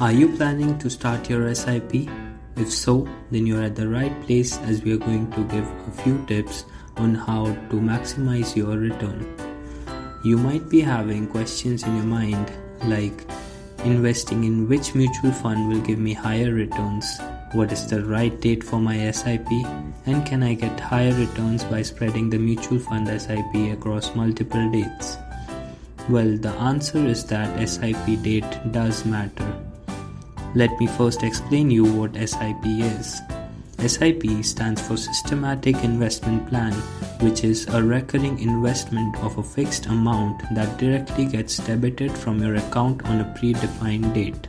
Are you planning to start your SIP? If so, then you're at the right place as we are going to give a few tips on how to maximize your return. You might be having questions in your mind like investing in which mutual fund will give me higher returns, what is the right date for my SIP, and can I get higher returns by spreading the mutual fund SIP across multiple dates? Well, the answer is that SIP date does matter. Let me first explain you what SIP is. SIP stands for Systematic Investment Plan, which is a recurring investment of a fixed amount that directly gets debited from your account on a predefined date.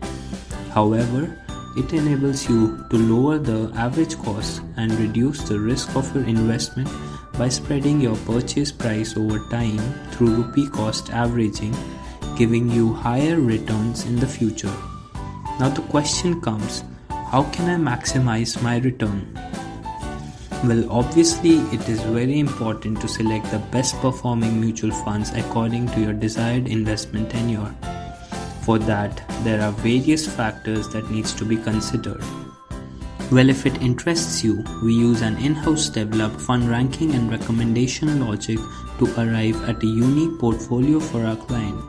However, it enables you to lower the average cost and reduce the risk of your investment by spreading your purchase price over time through rupee cost averaging, giving you higher returns in the future. Now the question comes, how can I maximize my return? Well, obviously it is very important to select the best performing mutual funds according to your desired investment tenure. For that, there are various factors that needs to be considered. Well, if it interests you, we use an in-house developed fund ranking and recommendation logic to arrive at a unique portfolio for our client.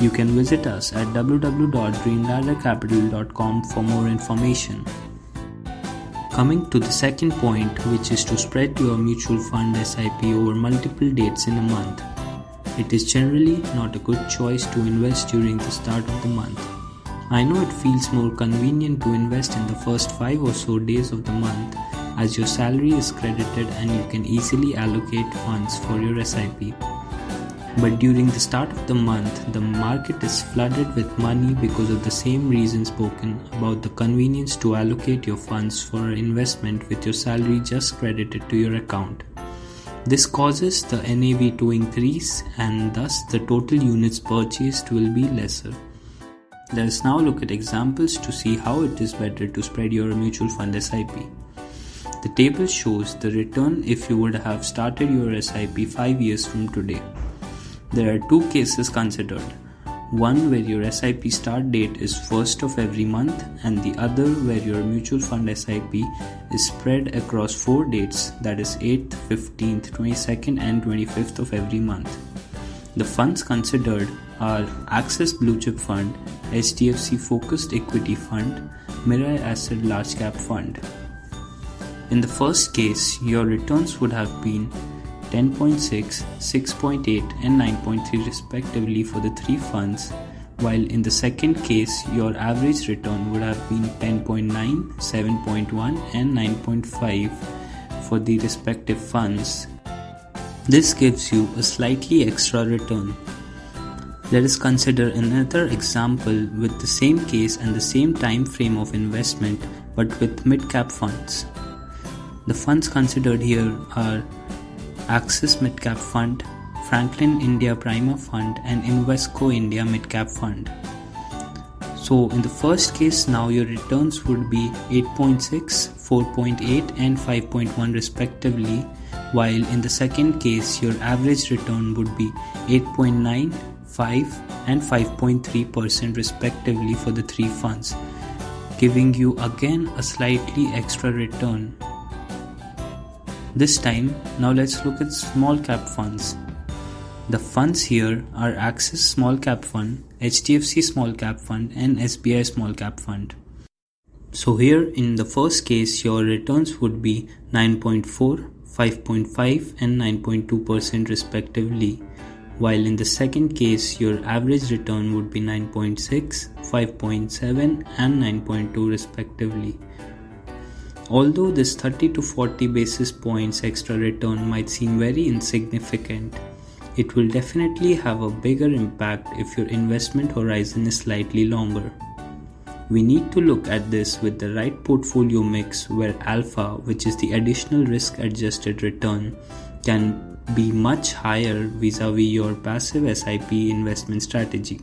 You can visit us at www.greenladdercapital.com for more information. Coming to the second point, which is to spread your mutual fund SIP over multiple dates in a month. It is generally not a good choice to invest during the start of the month. I know it feels more convenient to invest in the first 5 or so days of the month as your salary is credited and you can easily allocate funds for your SIP. But during the start of the month, the market is flooded with money because of the same reason spoken about the convenience to allocate your funds for an investment with your salary just credited to your account. This causes the NAV to increase and thus the total units purchased will be lesser. Let us now look at examples to see how it is better to spread your mutual fund SIP. The table shows the return if you would have started your SIP 5 years from today. There are 2 cases considered. One where your SIP start date is 1st of every month and the other where your mutual fund SIP is spread across 4 dates, that is 8th, 15th, 22nd and 25th of every month. The funds considered are Axis Blue Chip Fund, HDFC Focused Equity Fund, Mirae Asset Large Cap Fund. In the first case, your returns would have been 10.6, 6.8 and 9.3 respectively for the 3 funds, while in the second case, your average return would have been 10.9, 7.1 and 9.5 for the respective funds. This gives you a slightly extra return. Let us consider another example with the same case and the same time frame of investment but with mid-cap funds. The funds considered here are Axis Mid-Cap Fund, Franklin India Prima Fund and Invesco India Mid-Cap Fund. So in the first case now your returns would be 8.6, 4.8 and 5.1 respectively, while in the second case your average return would be 8.9, 5 and 5.3% respectively for the 3 funds, giving you again a slightly extra return. This time, now let's look at small cap funds. The funds here are Axis Small Cap Fund, HDFC Small Cap Fund and SBI Small Cap Fund. So here in the first case your returns would be 9.4, 5.5 and 9.2% respectively, while in the second case your average return would be 9.6, 5.7 and 9.2 respectively. Although this 30 to 40 basis points extra return might seem very insignificant, it will definitely have a bigger impact if your investment horizon is slightly longer. We need to look at this with the right portfolio mix where alpha, which is the additional risk adjusted return, can be much higher vis-a-vis your passive SIP investment strategy.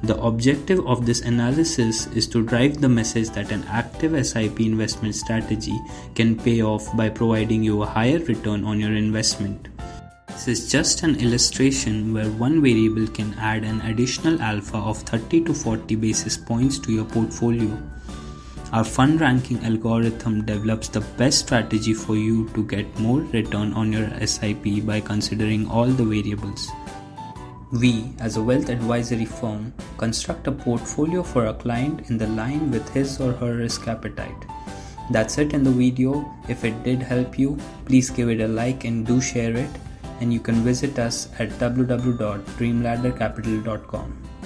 The objective of this analysis is to drive the message that an active SIP investment strategy can pay off by providing you a higher return on your investment. This is just an illustration where one variable can add an additional alpha of 30 to 40 basis points to your portfolio. Our fund ranking algorithm develops the best strategy for you to get more return on your SIP by considering all the variables. We, as a wealth advisory firm, construct a portfolio for a client in the line with his or her risk appetite. That's it in the video. If it did help you, please give it a like and do share it. And you can visit us at www.dreamladdercapital.com.